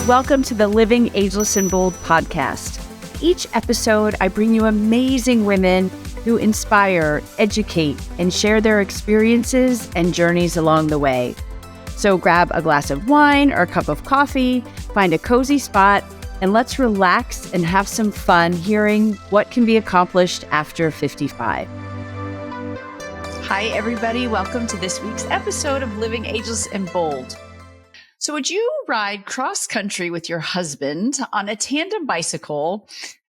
Welcome to the Living Ageless and Bold podcast. Each episode, I bring you amazing women who inspire, educate, and share their experiences and journeys along the way. So grab a glass of wine or a cup of coffee, find a cozy spot, and let's relax and have some fun hearing what can be accomplished after 55. Hi, everybody. Welcome to this week's episode of Living Ageless and Bold. So would you ride cross-country with your husband on a tandem bicycle?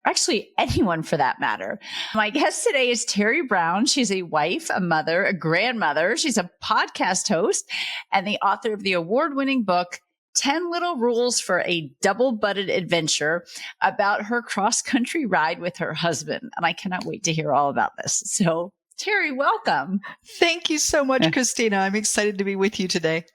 Actually, anyone for that matter. My guest today is Teri Brown. She's a wife, a mother, a grandmother. She's a podcast host and the author of the award-winning book, 10 Little Rules for a Double-Butted Adventure, about her cross-country ride with her husband. And I cannot wait to hear all about this. So, Teri, welcome. Thank you so much, Christina. I'm excited to be with you today.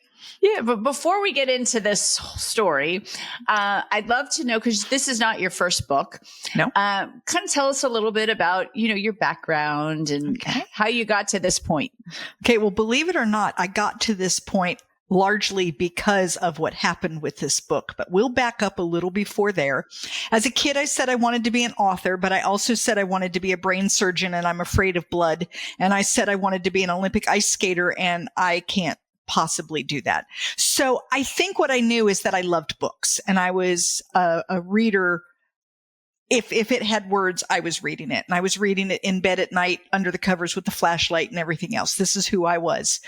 Yeah, but before we get into this story, I'd love to know, because this is not your first book. No. Kind of tell us a little bit about, your background and how you got to this point. Okay. Well, believe it or not, I got to this point largely because of what happened with this book, but we'll back up a little before there. As a kid, I said I wanted to be an author, but I also said I wanted to be a brain surgeon, and I'm afraid of blood. And I said I wanted to be an Olympic ice skater, and I can't possibly do that. So I think what I knew is that I loved books, and I was a reader. If it had words, I was reading it, and I was reading it in bed at night under the covers with the flashlight and everything else. This is who I was.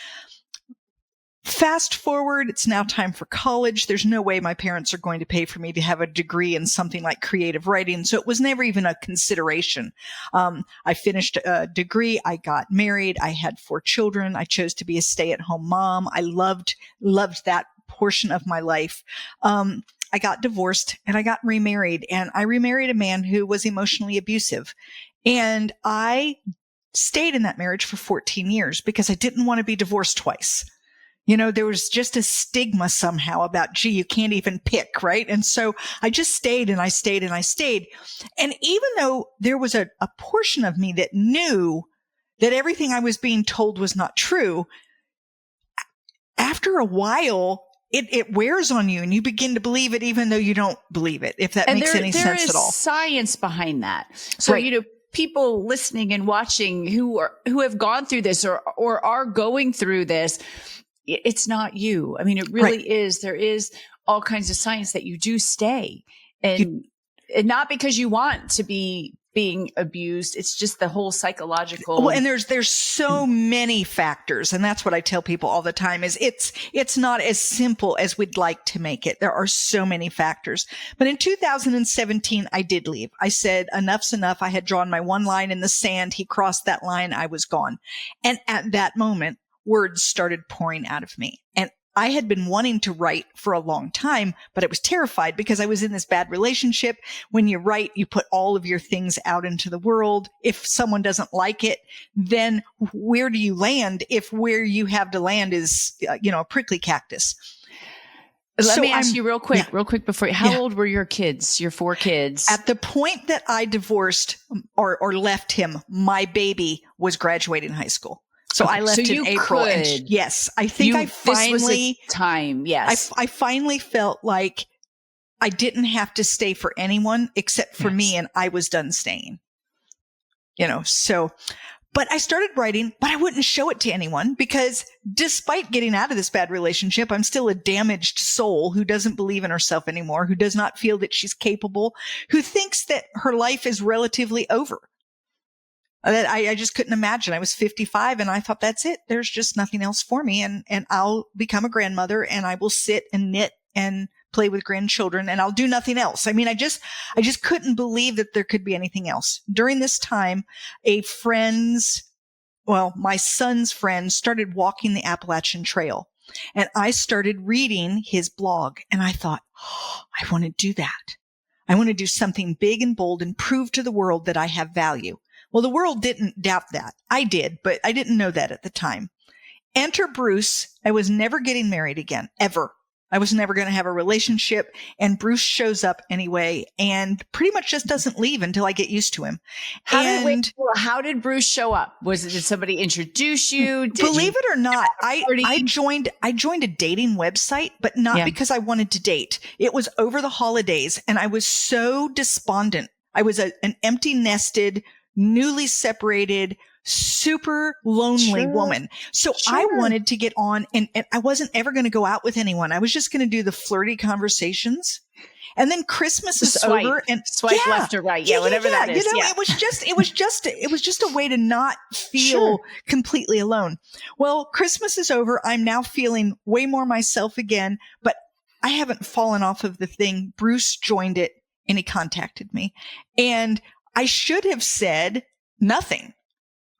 Fast forward, it's now time for college. There's no way my parents are going to pay for me to have a degree in something like creative writing. So it was never even a consideration. I finished a degree. I got married. I had 4 children. I chose to be a stay-at-home mom. I loved that portion of my life. I got divorced and I got remarried, and I remarried a man who was emotionally abusive. And I stayed in that marriage for 14 years because I didn't want to be divorced twice. There was just a stigma somehow about, gee, you can't even pick, right? And so I just stayed and I stayed and I stayed. And even though there was a portion of me that knew that everything I was being told was not true, after a while, it wears on you and you begin to believe it even though you don't believe it, if that makes any sense at all. There is science behind that. So, right. People listening and watching who have gone through this or are going through this, it's not you. I mean, it really is. There is all kinds of science that you do stay, and not because you want to be being abused. It's just the whole psychological. Well, and there's so many factors, and that's what I tell people all the time is it's not as simple as we'd like to make it. There are so many factors. But in 2017, I did leave. I said, enough's enough. I had drawn my one line in the sand. He crossed that line. I was gone. And at that moment, words started pouring out of me. And I had been wanting to write for a long time, but I was terrified because I was in this bad relationship. When you write, you put all of your things out into the world. If someone doesn't like it, then where do you land if where you have to land is, a prickly cactus? Let me ask you real quick before, how old were your kids, your 4 kids? At the point that I divorced or left him, my baby was graduating high school. So I left in April. And yes, I think I finally, this was the time. Yes. I finally felt like I didn't have to stay for anyone except for me, and I was done staying. But I started writing, but I wouldn't show it to anyone because despite getting out of this bad relationship, I'm still a damaged soul who doesn't believe in herself anymore, who does not feel that she's capable, who thinks that her life is relatively over. That I just couldn't imagine. I was 55 and I thought, that's it. There's just nothing else for me. And I'll become a grandmother and I will sit and knit and play with grandchildren and I'll do nothing else. I mean, I just couldn't believe that there could be anything else. During this time, my son's friend started walking the Appalachian Trail, and I started reading his blog, and I thought, I want to do that. I want to do something big and bold and prove to the world that I have value. Well, the world didn't doubt that. I did, but I didn't know that at the time. Enter Bruce. I was never getting married again, ever. I was never going to have a relationship. And Bruce shows up anyway and pretty much just doesn't leave until I get used to him. How did Bruce show up? Did somebody introduce you? Believe it or not, I joined a dating website, but not because I wanted to date. It was over the holidays and I was so despondent. I was an empty nested, newly separated, super lonely woman. So I wanted to get on and I wasn't ever going to go out with anyone. I was just going to do the flirty conversations. And then Christmas is over and swipe left or right. Yeah, whatever that is. You know, it was just a way to not feel completely alone. Well, Christmas is over. I'm now feeling way more myself again, but I haven't fallen off of the thing. Bruce joined it and he contacted me and I should have said nothing.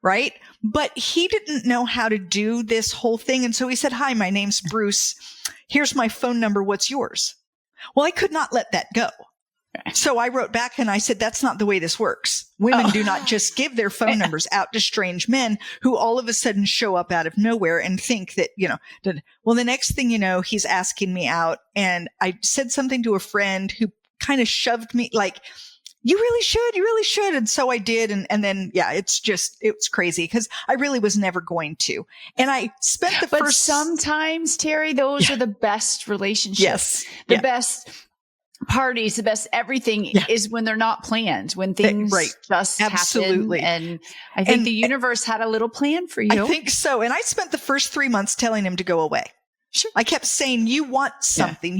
Right. But he didn't know how to do this whole thing. And so he said, hi, my name's Bruce. Here's my phone number. What's yours? Well, I could not let that go. So I wrote back and I said, that's not the way this works. Women do not just give their phone numbers out to strange men who all of a sudden show up out of nowhere and think that, well, the next thing you know, he's asking me out. And I said something to a friend who kind of shoved me like, you really should. And so I did. And then, it's crazy because I really was never going to. And I spent but sometimes, Teri, those are the best relationships. Yes. The best parties, the best everything is when they're not planned, when things just Absolutely. happen. And I think the universe had a little plan for you. I think so. And I spent the first 3 months telling him to go away. Sure. I kept saying, you want something.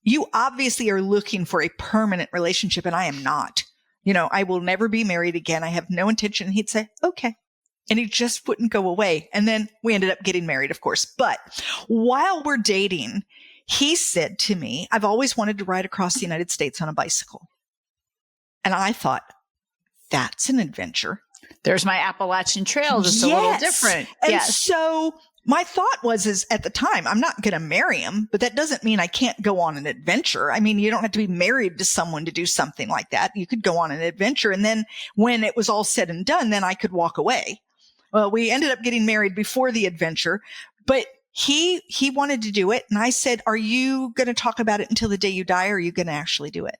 You obviously are looking for a permanent relationship and I am not. I will never be married again. I have no intention. He'd say, okay. And he just wouldn't go away. And then we ended up getting married, of course. But while we're dating, he said to me, I've always wanted to ride across the United States on a bicycle. And I thought, that's an adventure. There's my Appalachian Trail, just a little different. And so my thought was at the time, I'm not going to marry him, but that doesn't mean I can't go on an adventure. I mean, you don't have to be married to someone to do something like that. You could go on an adventure. And then when it was all said and done, then I could walk away. Well, we ended up getting married before the adventure, but he wanted to do it. And I said, are you going to talk about it until the day you die? Or are you going to actually do it?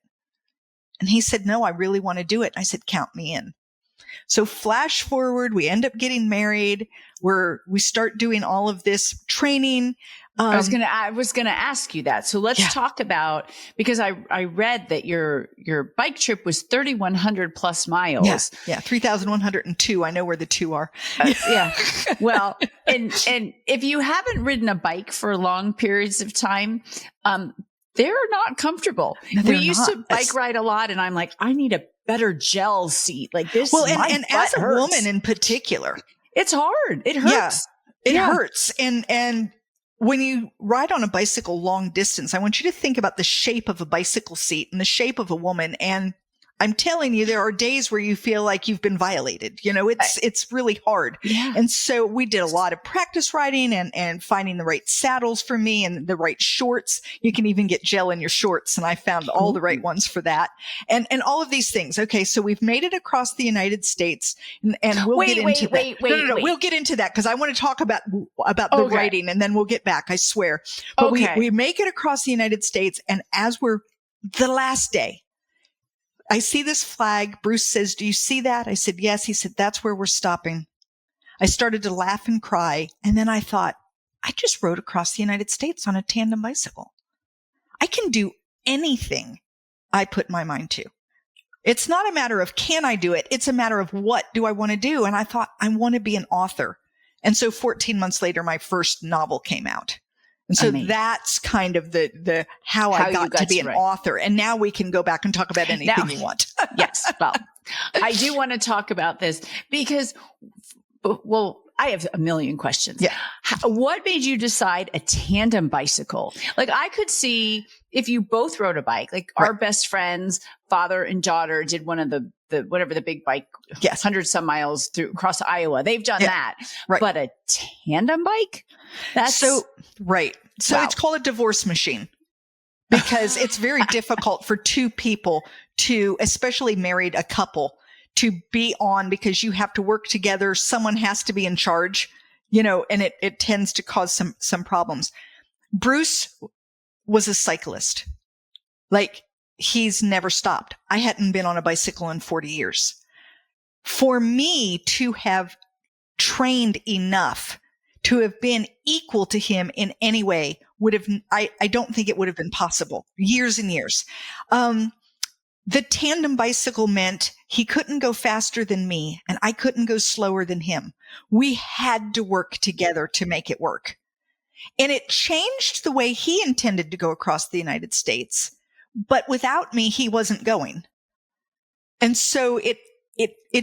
And he said, no, I really want to do it. And I said, count me in. So flash forward, we end up getting married. We start doing all of this training. I was gonna ask you that. So let's talk about, because I read that your bike trip was 3,100 plus miles. Yeah, 3,102. I know where the two are. Well, and if you haven't ridden a bike for long periods of time, they're not comfortable. No, we used to bike ride a lot, and I'm like, I need a better gel seat like this. Well, and as a woman in particular, it's hard. It hurts. It hurts. And when you ride on a bicycle long distance, I want you to think about the shape of a bicycle seat and the shape of a woman. And I'm telling you, there are days where you feel like you've been violated. It's really hard. Yeah. And so we did a lot of practice riding and finding the right saddles for me and the right shorts. You can even get gel in your shorts. And I found all the right ones for that. And all of these things. Okay. So we've made it across the United States and we'll get into that. No. We'll get into that because I want to talk about the writing and then we'll get back. I swear. But we make it across the United States. And as we're the last day, I see this flag. Bruce says, do you see that? I said, yes. He said, that's where we're stopping. I started to laugh and cry. And then I thought, I just rode across the United States on a tandem bicycle. I can do anything I put my mind to. It's not a matter of can I do it? It's a matter of what do I want to do? And I thought, I want to be an author. And so 14 months later, my first novel came out. And so that's kind of the how I got to be an author. And now we can go back and talk about anything you want. Yes. Well, I do want to talk about this because, I have a million questions. Yeah. What made you decide a tandem bicycle? Like I could see if you both rode a bike, like our best friends, father and daughter did one of the whatever the big bike, 100 some miles across Iowa. They've done that. Right. But a tandem bike? So it's called a divorce machine because it's very difficult for two people to, especially married a couple, to be on because you have to work together. Someone has to be in charge, and it tends to cause some problems. Bruce was a cyclist. Like, he's never stopped. I hadn't been on a bicycle in 40 years. For me to have trained enough to have been equal to him in any way I don't think it would have been possible. Years and years. The tandem bicycle meant he couldn't go faster than me and I couldn't go slower than him. We had to work together to make it work. And it changed the way he intended to go across the United States. But without me, he wasn't going. And so it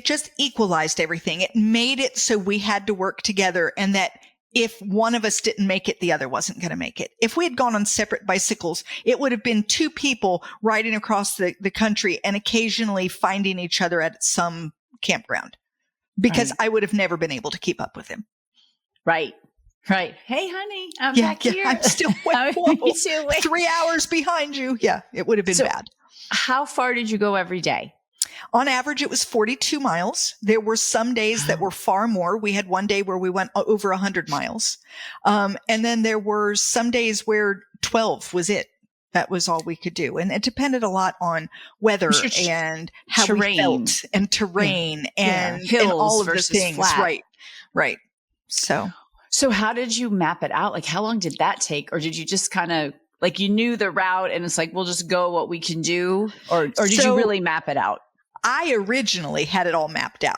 just equalized everything. It made it so we had to work together, and that if one of us didn't make it, the other wasn't going to make it. If we had gone on separate bicycles, it would have been two people riding across the country and occasionally finding each other at some campground, because I would have never been able to keep up with him. Right. Right. Hey, honey, I'm back here. I'm still 3 hours behind you. Yeah, it would have been bad. How far did you go every day? On average, it was 42 miles. There were some days that were far more. We had one day where we went over 100 miles. And then there were some days where 12 was it. That was all we could do. And it depended a lot on weather and how we felt, and terrain and hills, and all of the versus things. flat. Right. So how did you map it out? Like, how long did that take? Or did you just kind of, like, you knew the route and it's like, we'll just go what we can do? Or did you really map it out? I originally had it all mapped out.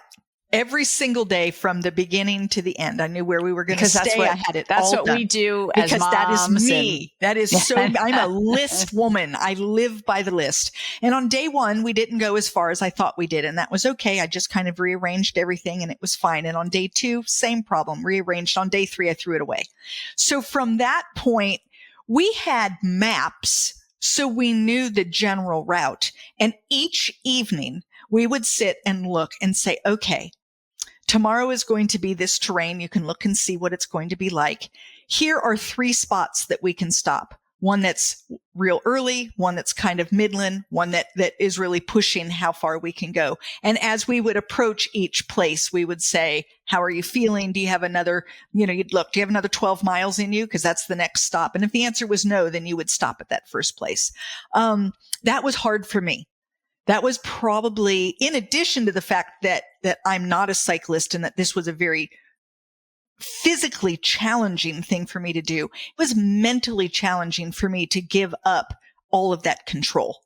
Every single day from the beginning to the end. I knew where we were going to stay. I had it all done. That's what we do as moms. Because that is me. That is so, I'm a list woman. I live by the list. And on day one, we didn't go as far as I thought we did. And that was okay. I just kind of rearranged everything and it was fine. And on day two, same problem, rearranged. On day three, I threw it away. So from that point, we had maps. So we knew the general route. And each evening we would sit and look and say, okay, tomorrow is going to be this terrain. You can look and see what it's going to be like. Here are 3 spots that we can stop. One that's real early, one that's kind of midland, one that is really pushing how far we can go. And as we would approach each place, we would say, how are you feeling? Do you have another, you'd look, do you have another 12 miles in you? Because that's the next stop. And if the answer was no, then you would stop at that first place. That was hard for me. That was probably, in addition to the fact that I'm not a cyclist and that this was a very physically challenging thing for me to do, it was mentally challenging for me to give up all of that control.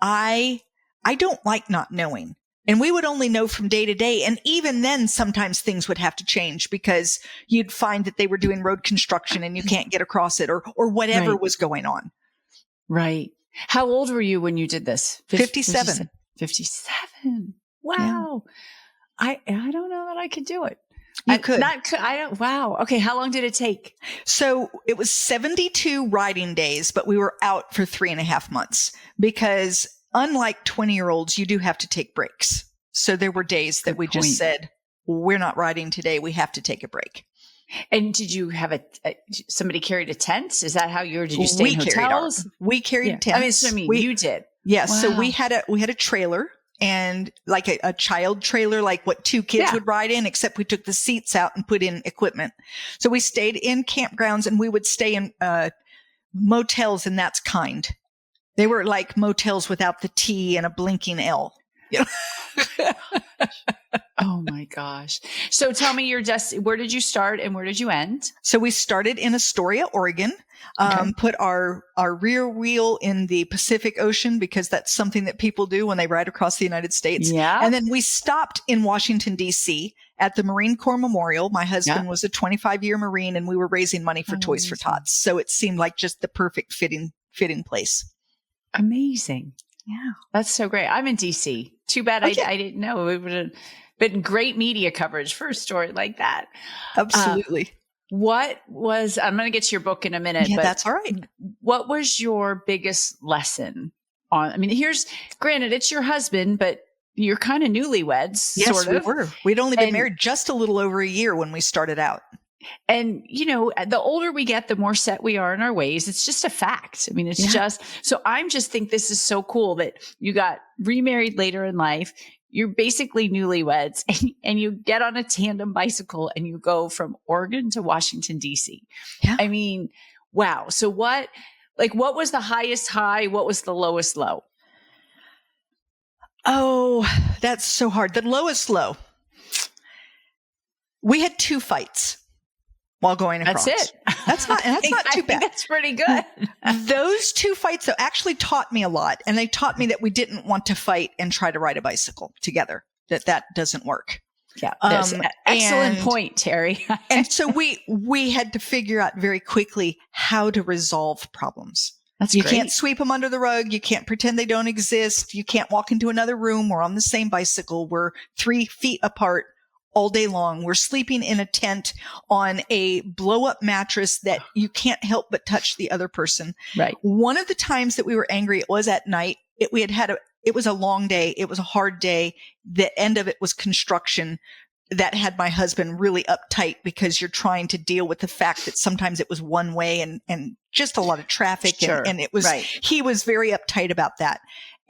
I don't like not knowing. And we would only know from day to day. And even then, sometimes things would have to change because you'd find that they were doing road construction and you can't get across it or whatever was going on. Right. How old were you when you did this? 57. 57. Wow. Yeah. I don't know that I could do it. You could. Wow. Okay. How long did it take? So it was 72 riding days, but we were out for 3.5 months because unlike 20-year-olds, you do have to take breaks. So there were days that we just said, we're not riding today. We have to take a break. And did you have somebody carried a tent? Is that how did you stay in hotels? We carried tents. You did. Yes. Yeah, wow. So we had a trailer and like a child trailer, like what 2 kids would ride in, except we took the seats out and put in equipment. So we stayed in campgrounds and we would stay in motels, and that's kind. They were like motels without the T and a blinking L. Oh my gosh. So tell me where did you start and where did you end? So we started in Astoria, Oregon, put our rear wheel in the Pacific Ocean because that's something that people do when they ride across the United States. Yeah. And then we stopped in Washington, D.C. at the Marine Corps Memorial. My husband was a 25-year Marine and we were raising money for Toys for Tots. So it seemed like just the perfect fitting place. Amazing. Yeah. That's so great. I'm in DC. Too bad I didn't know. It would have been great media coverage for a story like that. Absolutely. I'm going to get to your book in a minute. Yeah, but that's all right. What was your biggest lesson granted, it's your husband, but you're kind of newlyweds. Yes, sort of. We were. We'd only been married just a little over a year when we started out. And, the older we get, the more set we are in our ways. It's just a fact. I mean, it's just, so I'm just think this is so cool that you got remarried later in life. You're basically newlyweds and you get on a tandem bicycle and you go from Oregon to Washington, D.C. Yeah. I mean, Wow. So what was the highest high? What was the lowest low? Oh, that's so hard. The lowest low. We had 2 fights while going across. That's it. That's not too bad. That's pretty good. Those 2 fights, though, actually taught me a lot. And they taught me that we didn't want to fight and try to ride a bicycle together, that doesn't work. Yeah. Excellent point, Teri. And so we had to figure out very quickly how to resolve problems. That's you great. Can't sweep them under the rug. You can't pretend they don't exist. You can't walk into another room. We're on the same bicycle. We're 3 feet apart all day long. We're sleeping in a tent on a blow up mattress that you can't help but touch the other person. Right. One of the times that we were angry, it was at night. It was a long day. It was a hard day. The end of it was construction. That had my husband really uptight because you're trying to deal with the fact that sometimes it was one way and just a lot of traffic. Sure. And it was, right. He was very uptight about that.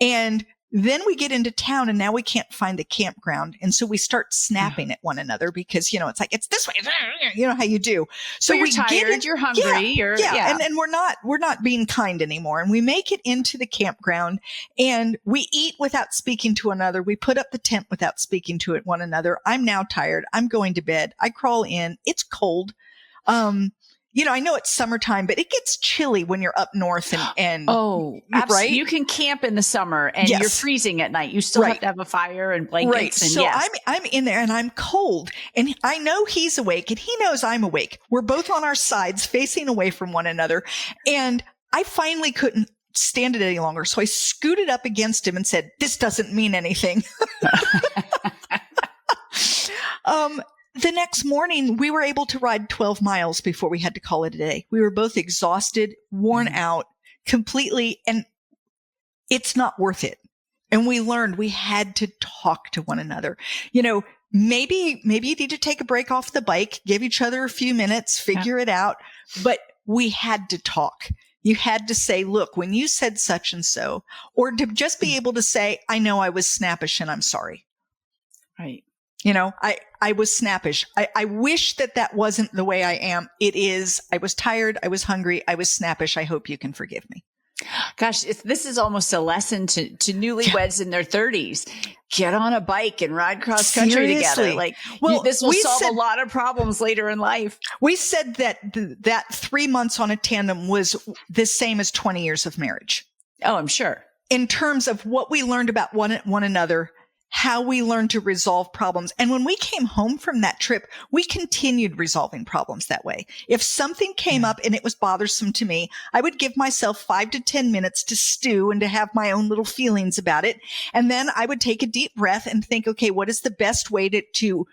And then we get into town and now we can't find the campground. And so we start snapping at one another because, it's like, it's this way. You know how you do. So you're tired, you're hungry. And we're not being kind anymore. And we make it into the campground and we eat without speaking to another. We put up the tent without speaking to one another. I'm now tired. I'm going to bed. I crawl in. It's cold. I know it's summertime, but it gets chilly when you're up north and oh, absolutely. Right? You can camp in the summer and yes. You're freezing at night. You still right. have to have a fire and blankets. Right. And so yes. I'm in there and I'm cold and I know he's awake and he knows I'm awake. We're both on our sides facing away from one another. And I finally couldn't stand it any longer. So I scooted up against him and said, "This doesn't mean anything." The next morning, we were able to ride 12 miles before we had to call it a day. We were both exhausted, worn out completely, and it's not worth it. And we learned we had to talk to one another. Maybe you need to take a break off the bike, give each other a few minutes, figure it out. But we had to talk. You had to say, "Look, when you said such and so," or to just be able to say, "I know I was snappish and I'm sorry." Right. I was snappish. I wish that wasn't the way I am. It is. I was tired. I was hungry. I was snappish. I hope you can forgive me. Gosh, this is almost a lesson to newlyweds in their 30s. Get on a bike and ride cross country together. This will solve a lot of problems later in life. We said that 3 months on a tandem was the same as 20 years of marriage. Oh, I'm sure. In terms of what we learned about one another, how we learned to resolve problems. And when we came home from that trip, we continued resolving problems that way. If something came up and it was bothersome to me, I would give myself 5 to 10 minutes to stew and to have my own little feelings about it. And then I would take a deep breath and think, okay, what is the best way to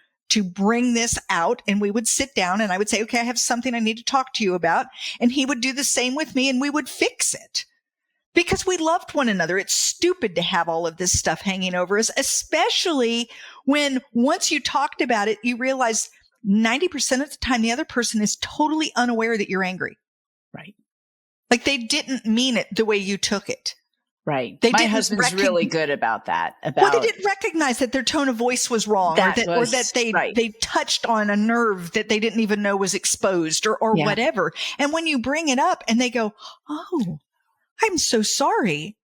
bring this out? And we would sit down and I would say, okay, I have something I need to talk to you about. And he would do the same with me and we would fix it. Because we loved one another. It's stupid to have all of this stuff hanging over us, especially when once you talked about it, you realize 90% of the time the other person is totally unaware that you're angry. Right. Like they didn't mean it the way you took it. Right. My husband's really good about that. Well, they didn't recognize that their tone of voice was wrong or that they touched on a nerve that they didn't even know was exposed or whatever. And when you bring it up and they go, "Oh, I'm so sorry."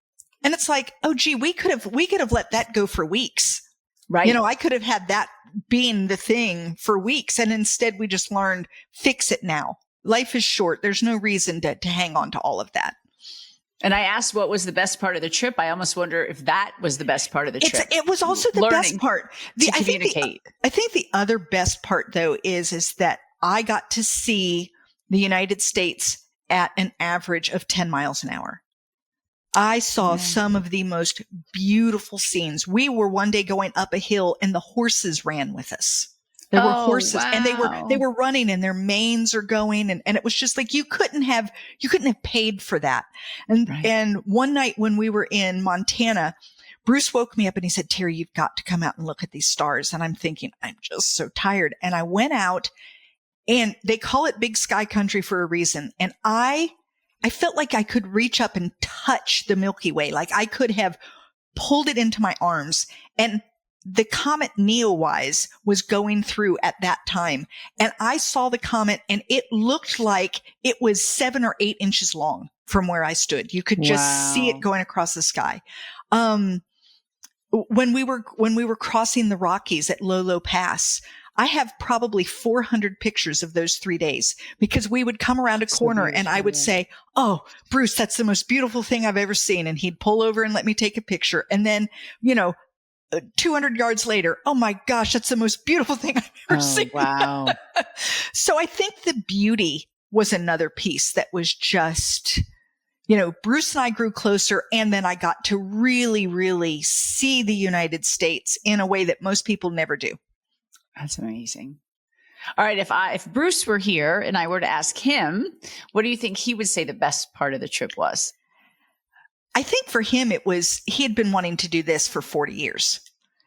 And it's like, "Oh, gee, we could have let that go for weeks." Right. I could have had that being the thing for weeks. And instead we just learned, fix it now. Life is short. There's no reason to hang on to all of that. And I asked what was the best part of the trip. I almost wonder if that was the best part of the trip. It was also the best part. To communicate. I think the other best part though is that I got to see the United States at an average of 10 miles an hour. I saw some of the most beautiful scenes. We were one day going up a hill and the horses ran with us. There were horses and they were running and their manes are going. And it was just like, you couldn't have paid for that. And one night when we were in Montana, Bruce woke me up and he said, "Teri, you've got to come out and look at these stars." And I'm thinking, I'm just so tired. And I went out and they call it Big Sky Country for a reason. And I felt like I could reach up and touch the Milky Way. Like I could have pulled it into my arms. And the comet Neowise was going through at that time. And I saw the comet and it looked like it was 7 or 8 inches long from where I stood. You could just see it going across the sky. When we were crossing the Rockies at Lolo Pass, I have probably 400 pictures of those 3 days because we would come around a corner and I would say, "Oh, Bruce, that's the most beautiful thing I've ever seen." And he'd pull over and let me take a picture. And then, 200 yards later, "Oh my gosh, that's the most beautiful thing I've ever seen." Wow. So I think the beauty was another piece that was just, Bruce and I grew closer, and then I got to really, really see the United States in a way that most people never do. That's amazing. All right. If Bruce were here and I were to ask him, what do you think he would say the best part of the trip was? I think for him, he had been wanting to do this for 40 years.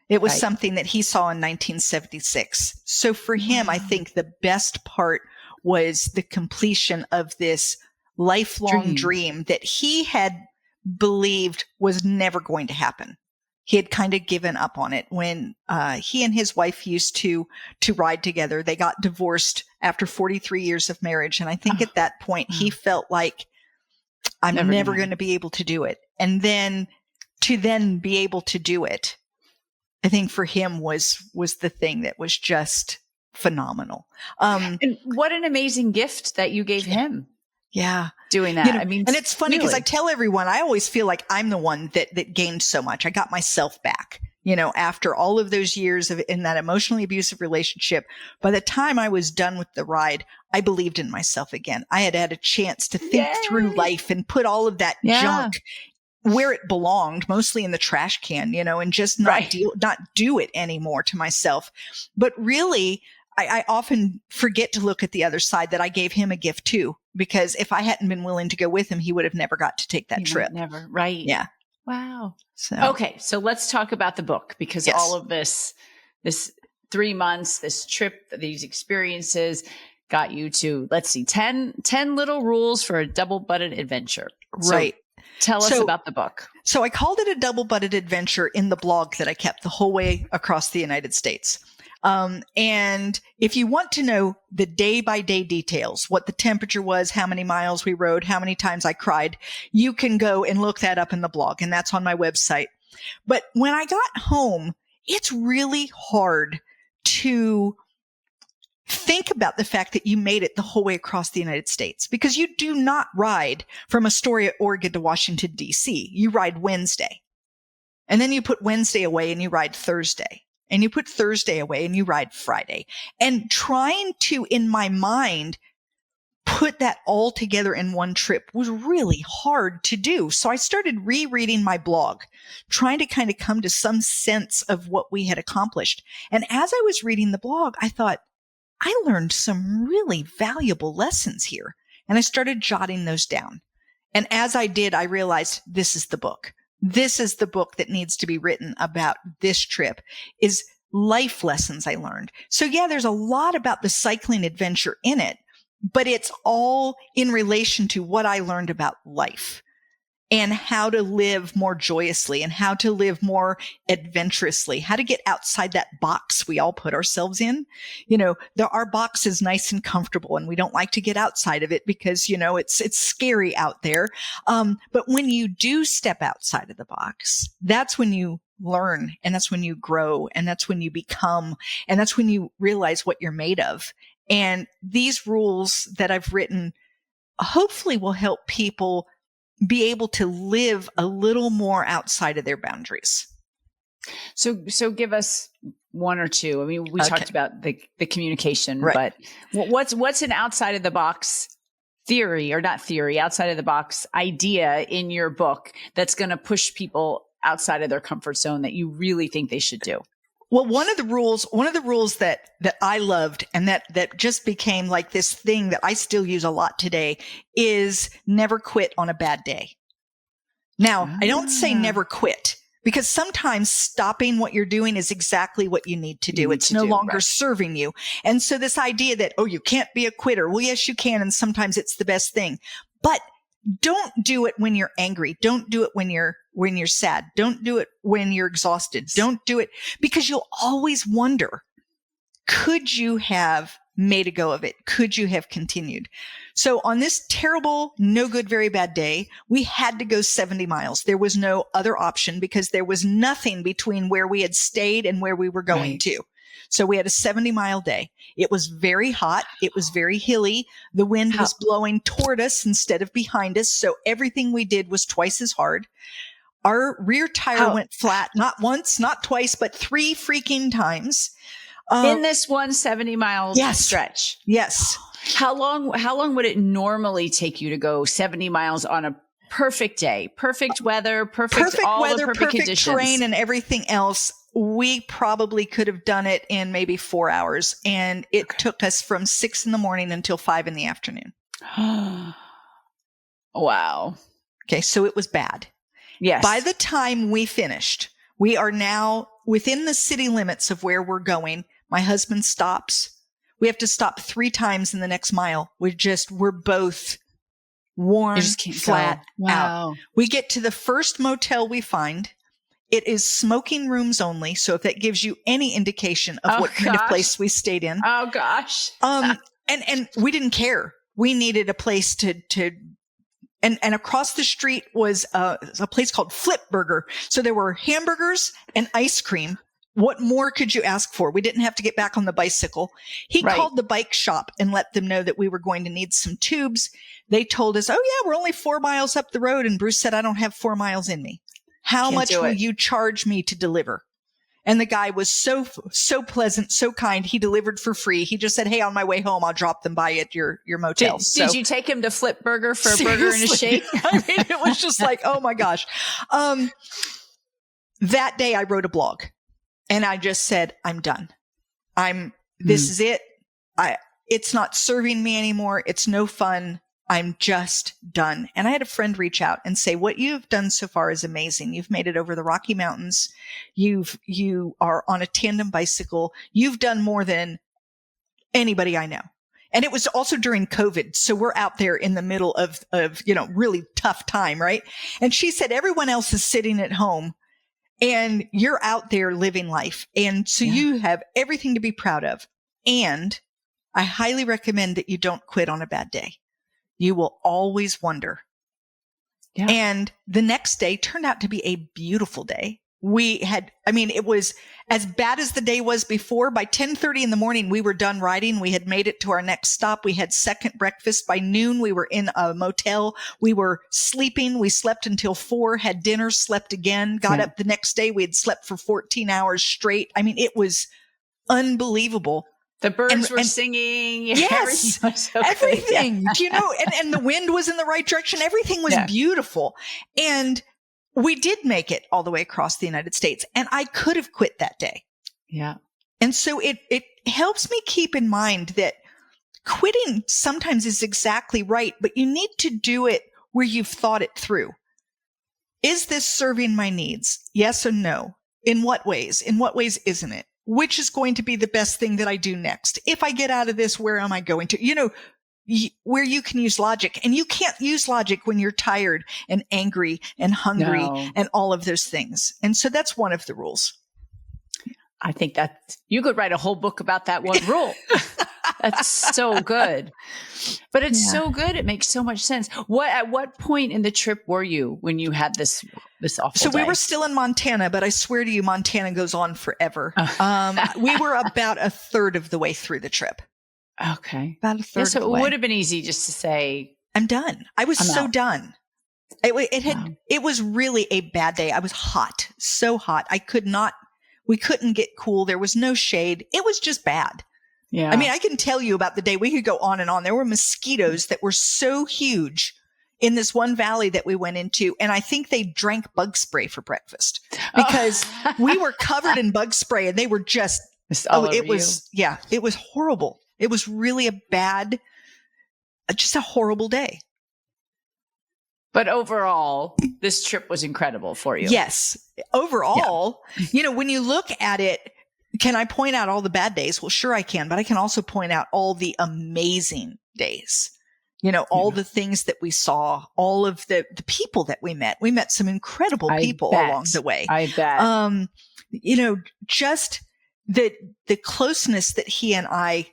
It was something that he saw in 1976. So for him, I think the best part was the completion of this lifelong dream that he had believed was never going to happen. He had kind of given up on it when he and his wife used to ride together. They got divorced after 43 years of marriage. And I think at that point, he felt like, I'm never going to be able to do it. And then to be able to do it, I think for him was the thing that was just phenomenal. And what an amazing gift that you gave him. Yeah. Doing that. And it's funny because I tell everyone, I always feel like I'm the one that gained so much. I got myself back, after all of those years in that emotionally abusive relationship. By the time I was done with the ride, I believed in myself again. I had had a chance to think through life and put all of that junk where it belonged, mostly in the trash can, and just not do it anymore to myself. But really, I often forget to look at the other side that I gave him a gift too, because if I hadn't been willing to go with him, he would have never got to take that trip. Never. Right. Yeah. Wow. Okay. So let's talk about the book, because all of this 3 months, this trip, these experiences got you to, 10 little rules for a double-butted adventure. Right. So tell us about the book. So I called it a double-butted adventure in the blog that I kept the whole way across the United States. And if you want to know the day by day details, what the temperature was, how many miles we rode, how many times I cried, you can go and look that up in the blog, and that's on my website. But when I got home, it's really hard to think about the fact that you made it the whole way across the United States, because you do not ride from Astoria, Oregon to Washington, D.C. You ride Wednesday, and then you put Wednesday away and you ride Thursday. And you put Thursday away and you ride Friday. And trying to, in my mind, put that all together in one trip was really hard to do. So I started rereading my blog, trying to kind of come to some sense of what we had accomplished. And as I was reading the blog, I thought, I learned some really valuable lessons here. And I started jotting those down. And as I did, I realized this is the book. This is the book that needs to be written about this trip, is life lessons I learned. So there's a lot about the cycling adventure in it, but it's all in relation to what I learned about life and how to live more joyously and how to live more adventurously, how to get outside that box we all put ourselves in. Our box is nice and comfortable and we don't like to get outside of it because, it's scary out there. But when you do step outside of the box, that's when you learn, and that's when you grow, and that's when you become, and that's when you realize what you're made of. And these rules that I've written hopefully will help people be able to live a little more outside of their boundaries. So give us one or two. I mean, we talked about the communication, but what's an outside of the box theory, or not theory, outside of the box idea in your book that's going to push people outside of their comfort zone that you really think they should do? Well, one of the rules that I loved and that just became like this thing that I still use a lot today is never quit on a bad day. Now, I don't say never quit, because sometimes stopping what you're doing is exactly what you need to do. It's no longer serving you. And so this idea that, you can't be a quitter. Well, yes, you can. And sometimes it's the best thing, but don't do it when you're angry. Don't do it when you're when you're sad. Don't do it when you're exhausted. Don't do it because you'll always wonder, could you have made a go of it? Could you have continued? So on this terrible, no good, very bad day, we had to go 70 miles. There was no other option because there was nothing between where we had stayed and where we were going to. So we had a 70-mile day. It was very hot. It was very hilly. The wind was blowing toward us instead of behind us. So everything we did was twice as hard. Our rear tire went flat, not once, not twice, but 3 freaking times. In this 170-mile stretch. Yes. How long would it normally take you to go 70 miles on a perfect day? Perfect weather, perfect conditions. Terrain and everything else. We probably could have done it in maybe 4 hours. And it took us from 6 in the morning until 5 in the afternoon. Wow. Okay. So it was bad. Yes. By the time we finished, we are now within the city limits of where we're going. My husband stops. We have to stop 3 times in the next mile. We're both worn flat out. We get to the first motel we find. It is smoking rooms only. So if that gives you any indication of what kind of place we stayed in. Oh gosh. And we didn't care. We needed a place and across the street was a place called Flip Burger. So there were hamburgers and ice cream. What more could you ask for? We didn't have to get back on the bicycle. He called the bike shop and let them know that we were going to need some tubes. They told us, oh yeah, we're only 4 miles up the road. And Bruce said, I don't have 4 miles in me. How much will you charge me to deliver? And the guy was so pleasant, so kind. He delivered for free. He just said, hey, on my way home, I'll drop them by at your motel. Did you take him to Flip Burger for a burger and a shake? I mean, it was just like, oh my gosh. That day I wrote a blog and I just said, I'm done. This is it. It's not serving me anymore. It's no fun. I'm just done. And I had a friend reach out and say, what you've done so far is amazing. You've made it over the Rocky Mountains. You are on a tandem bicycle. You've done more than anybody I know. And it was also during COVID. So we're out there in the middle of, really tough time. Right. And she said, everyone else is sitting at home and you're out there living life. And so you have everything to be proud of. And I highly recommend that you don't quit on a bad day. You will always wonder. Yeah. And the next day turned out to be a beautiful day. It was as bad as the day was before. By 10:30 in the morning, we were done riding. We had made it to our next stop. We had second breakfast. By noon, we were in a motel. We were sleeping. We slept until 4, had dinner, slept again, got up the next day. We had slept for 14 hours straight. I mean, it was unbelievable. The birds were singing. Yes. Everything. Yeah. And the wind was in the right direction. Everything was beautiful. And we did make it all the way across the United States. And I could have quit that day. Yeah. And so it helps me keep in mind that quitting sometimes is exactly right, but you need to do it where you've thought it through. Is this serving my needs? Yes or no? In what ways? In what ways isn't it? Which is going to be the best thing that I do next? If I get out of this, where am I going to? Where you can use logic. And you can't use logic when you're tired and angry and hungry and all of those things. And so that's one of the rules. I think that you could write a whole book about that one rule. That's so good. But it's so good. It makes so much sense. At what point in the trip were you when you had this awful day? So we were still in Montana, but I swear to you, Montana goes on forever. We were about a third of the way through the trip. Okay. About a third of the way. So it would have been easy just to say, I'm done. I was so done. It was really a bad day. I was hot, so hot. We couldn't get cool. There was no shade. It was just bad. Yeah. I mean, I can tell you about the day. We could go on and on. There were mosquitoes that were so huge in this one valley that we went into. And I think they drank bug spray for breakfast because we were covered in bug spray and they were just, it was horrible. It was really just a horrible day. But overall, this trip was incredible for you. Yes. Overall, when you look at it, can I point out all the bad days? Well, sure I can, but I can also point out all the amazing days. All the things that we saw, all of the people that we met. We met some incredible people along the way. I bet. Just the closeness that he and I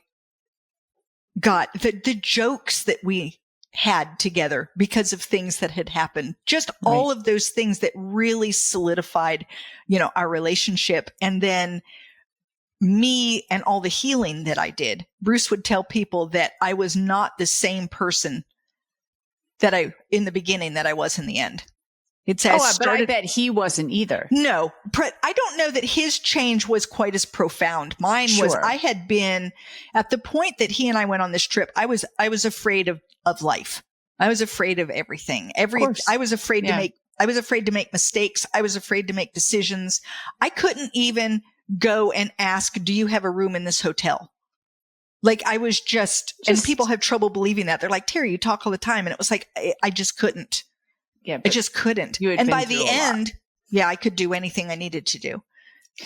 got, the jokes that we had together because of things that had happened, just all of those things that really solidified, our relationship. And then me and all the healing that I did. Bruce would tell people that I was not the same person in the beginning that I was in the end. But I bet he wasn't either. No, I don't know that his change was quite as profound. Mine was, I had been at the point that he and I went on this trip. I was afraid of life. I was afraid of everything. I was afraid to make mistakes. I was afraid to make decisions. I couldn't even go and ask, do you have a room in this hotel? Like I was just, and people have trouble believing that. They're like, Teri, you talk all the time. And it was like, I just couldn't. Yeah, I just couldn't. And by the end, I could do anything I needed to do.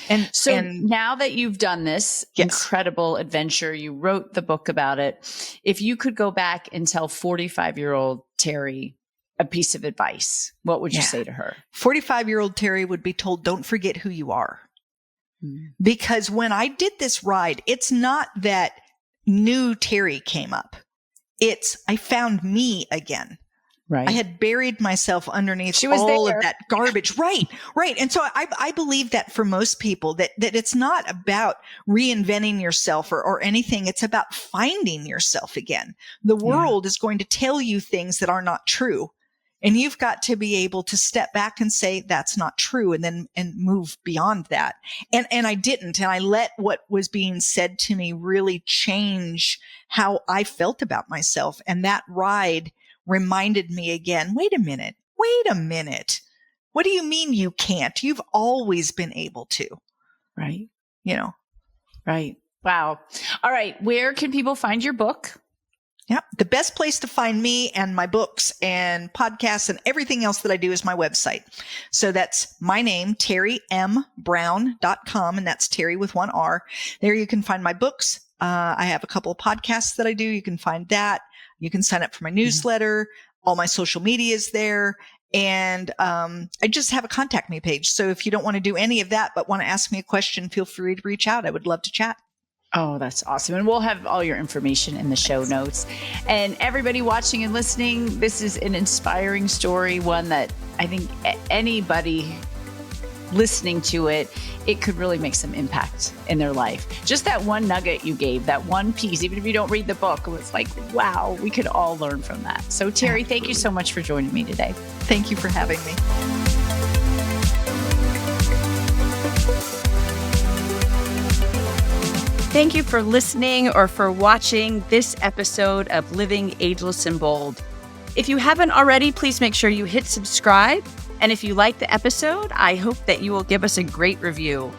And so now that you've done this incredible adventure, you wrote the book about it. If you could go back and tell 45-year-old Teri a piece of advice, what would you say to her? 45-year-old Teri would be told, don't forget who you are. Because when I did this ride, it's not that new Teri came up. I found me again. Right. I had buried myself underneath all of that garbage. Right. And so I believe that for most people that it's not about reinventing yourself or anything. It's about finding yourself again. The world is going to tell you things that are not true. And you've got to be able to step back and say, that's not true. And move beyond that. And I didn't. And I let what was being said to me really change how I felt about myself. And that ride reminded me again, wait a minute. What do you mean you can't? You've always been able to. Right. Right. Wow. All right. Where can people find your book? Yeah. The best place to find me and my books and podcasts and everything else that I do is my website. So that's my name, TeriMBrown.com. And that's Teri with one R. There you can find my books. I have a couple of podcasts that I do. You can find that. You can sign up for my newsletter. All my social media is there. And I just have a contact me page. So if you don't want to do any of that, but want to ask me a question, feel free to reach out. I would love to chat. Oh, that's awesome. And we'll have all your information in the show notes. And everybody watching and listening, this is an inspiring story, one that I think anybody listening to it could really make some impact in their life. Just that one nugget you gave, that one piece, even if you don't read the book, it was like, wow, we could all learn from that. So Teri, Thank you so much for joining me today. Thank you for having me. Thank you for listening or for watching this episode of Living Ageless and Bold. If you haven't already, please make sure you hit subscribe. And if you like the episode, I hope that you will give us a great review.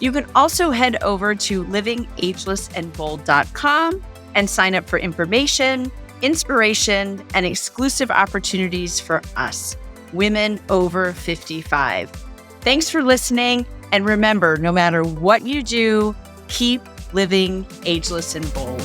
You can also head over to livingagelessandbold.com and sign up for information, inspiration, and exclusive opportunities for us, women over 55. Thanks for listening. And remember, no matter what you do, keep living ageless and bold.